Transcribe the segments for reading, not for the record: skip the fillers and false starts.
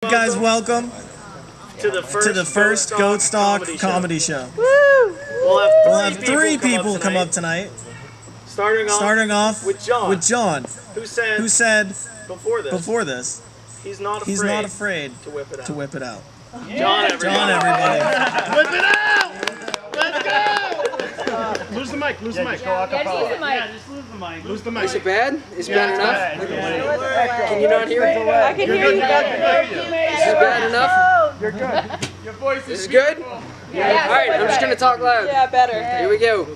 guys welcome to the first GOATSTOCK Comedy Show. Woo! We'll have three people come up tonight. Starting off with John, who said before this he's not afraid to whip it out. John, everybody. Whip it out! Let's go! Lose the mic. Lose the mic. Yeah, just lose the mic. Yeah, just lose the mic. Lose the mic. Is it bad? Is it bad enough? Can you not hear it? I can hear you. Is it bad enough? You're good. Your voice is good? Yeah. All right, I'm just going to talk loud. Yeah, better. Here we go.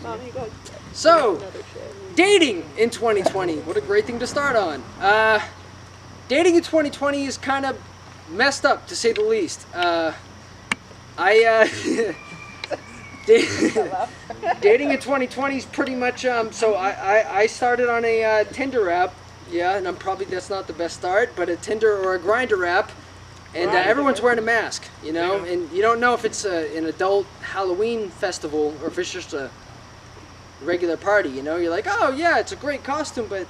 So, dating in 2020. What a great thing to start on. Dating in 2020 is kind of messed up, to say the least. Dating in 2020 is pretty much, so I started on a Tinder app, yeah, and that's not the best start, but a Tinder or a Grindr app, and everyone's wearing a mask, you know, and you don't know if it's an adult Halloween festival or if it's just a regular party, you know. You're like, oh yeah, it's a great costume, but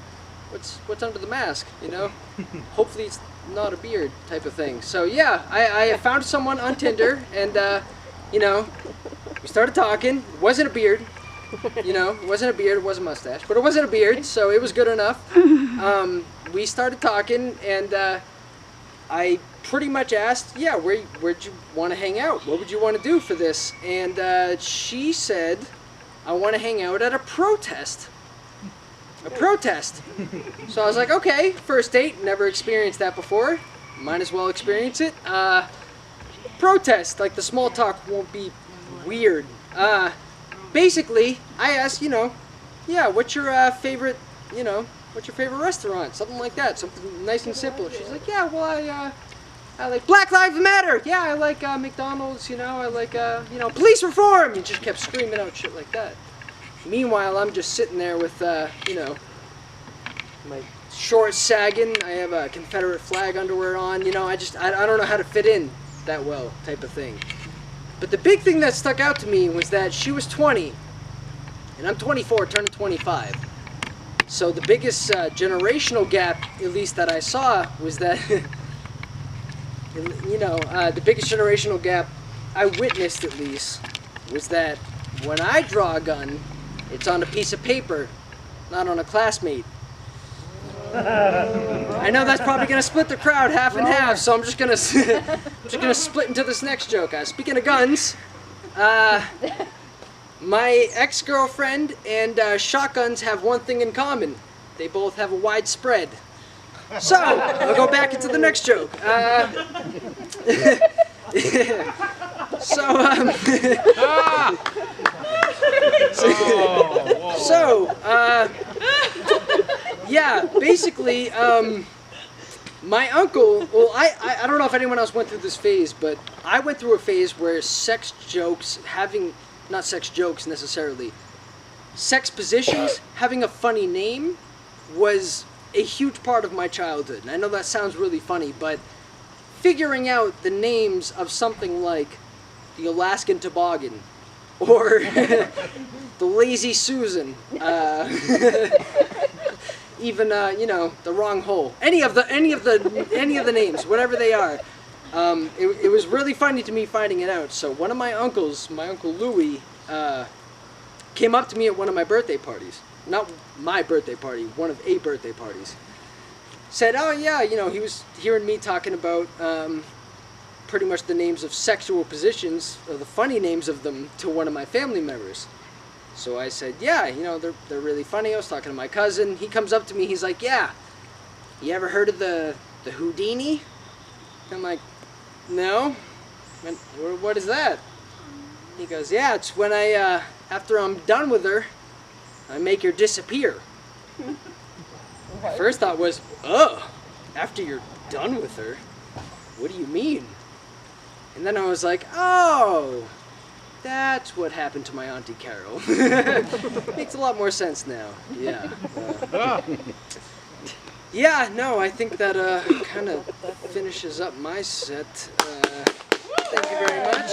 what's under the mask, you know? Hopefully it's not a beard type of thing. So yeah, I found someone on Tinder, and you know, we started talking. It wasn't a beard, you know. It wasn't a beard. It was a mustache, but it wasn't a beard, so it was good enough. We started talking, and I pretty much asked, yeah, where'd you want to hang out? What would you want to do for this? And she said, I want to hang out at a protest. A protest. So I was like, okay, first date, never experienced that before. Might as well experience it. Protest, like the small talk won't be weird. Basically, I asked, you know, yeah, what's your favorite, you know, what's your favorite restaurant? Something like that, something nice and simple. She's like, yeah, well, I like Black Lives Matter. Yeah, I like McDonald's, you know, I like, you know, police reform. And just kept screaming out shit like that. Meanwhile, I'm just sitting there with, you know, my shorts sagging. I have a Confederate flag underwear on. You know, I don't know how to fit in that well, type of thing. But the big thing that stuck out to me was that she was 20, and I'm 24, turning 25. So the biggest generational gap, at least that I saw, was that, you know, the biggest generational gap I witnessed, at least, was that when I draw a gun, it's on a piece of paper, not on a classmate. I know that's probably gonna split the crowd half and half, so I'm just gonna split into this next joke. Speaking of guns, my ex-girlfriend and shotguns have one thing in common: they both have a wide spread. So I'll go back into the next joke. Yeah, basically, my uncle, well, I don't know if anyone else went through this phase, but I went through a phase where sex jokes, not sex jokes necessarily, sex positions, having a funny name was a huge part of my childhood. And I know that sounds really funny, but figuring out the names of something like the Alaskan Toboggan, or the Lazy Susan, even you know, the Wrong Hole, any of the names, whatever they are, it was really funny to me finding it out. So one of my uncles, my Uncle Louis, came up to me at one of my birthday parties. Not my birthday party, one of 8 birthday parties. Said, oh yeah, you know, he was hearing me talking about pretty much the names of sexual positions, or the funny names of them, to one of my family members. So I said, yeah, you know, they're really funny. I was talking to my cousin. He comes up to me, he's like, yeah, you ever heard of the Houdini? I'm like, no. What is that? He goes, yeah, it's when after I'm done with her, I make her disappear. My first thought was, oh, after you're done with her? What do you mean? And then I was like, oh, that's what happened to my Auntie Carol. Makes a lot more sense now. Yeah. Yeah, no, I think that kind of finishes up my set. Thank you very much.